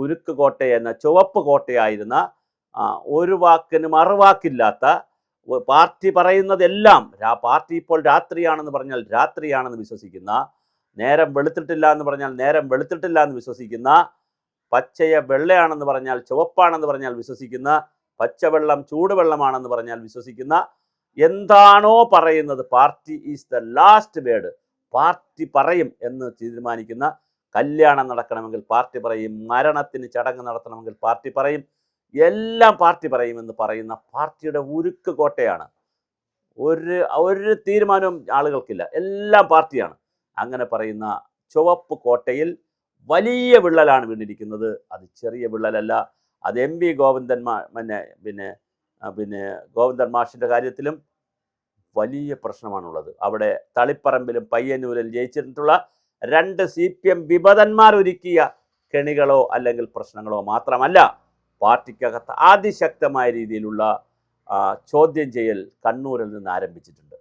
ഉരുക്ക് കോട്ടയെന്ന ചുവപ്പ് കോട്ടയായിരുന്ന ഒരു വാക്കിന് മറുവാക്കില്ലാത്ത പാർട്ടി പറയുന്നതെല്ലാം പാർട്ടി ഇപ്പോൾ രാത്രിയാണെന്ന് പറഞ്ഞാൽ രാത്രിയാണെന്ന് വിശ്വസിക്കുന്ന, നേരം വെളുത്തിട്ടില്ല എന്ന് പറഞ്ഞാൽ നേരം വെളുത്തിട്ടില്ല എന്ന് വിശ്വസിക്കുന്ന, പച്ചയെ വെള്ളയാണെന്ന് പറഞ്ഞാൽ ചുവപ്പാണെന്ന് പറഞ്ഞാൽ വിശ്വസിക്കുന്ന, പച്ചവെള്ളം ചൂടുവെള്ളമാണെന്ന് പറഞ്ഞാൽ വിശ്വസിക്കുന്ന, എന്താണോ പറയുന്നത് party is the last word, party പറയും എന്ന് തീരുമാനിക്കുന്ന, കല്യാണം നടക്കണമെങ്കിൽ പാർട്ടി പറയും, മരണത്തിന് ചടങ്ങ് നടത്തണമെങ്കിൽ പാർട്ടി പറയും, എല്ലാം പാർട്ടി പറയുമെന്ന് പറയുന്ന പാർട്ടിയുടെ ഉരുക്ക് കോട്ടയാണ്. ഒരു തീരുമാനവും ആളുകൾക്കില്ല, എല്ലാം പാർട്ടിയാണ്. അങ്ങനെ പറയുന്ന ചുവപ്പ് കോട്ടയിൽ വലിയ വിള്ളലാണ് വീണിരിക്കുന്നത്. അത് ചെറിയ വിള്ളലല്ല. അത് MV ഗോവിന്ദൻ പിന്നെ ഗോവിന്ദൻ മാഷിൻ്റെ കാര്യത്തിലും വലിയ പ്രശ്നമാണുള്ളത്. അവിടെ തളിപ്പറമ്പിലും പയ്യന്നൂരിൽ ജയിച്ചിട്ടുള്ള 2 CPM വിമതന്മാർ ഒരുക്കിയ കെണികളോ അല്ലെങ്കിൽ പ്രശ്നങ്ങളോ മാത്രമല്ല, പാർട്ടിക്കകത്ത് അതിശക്തമായ രീതിയിലുള്ള ചോദ്യം ചെയ്യൽ കണ്ണൂരിൽ നിന്ന് ആരംഭിച്ചിട്ടുണ്ട്.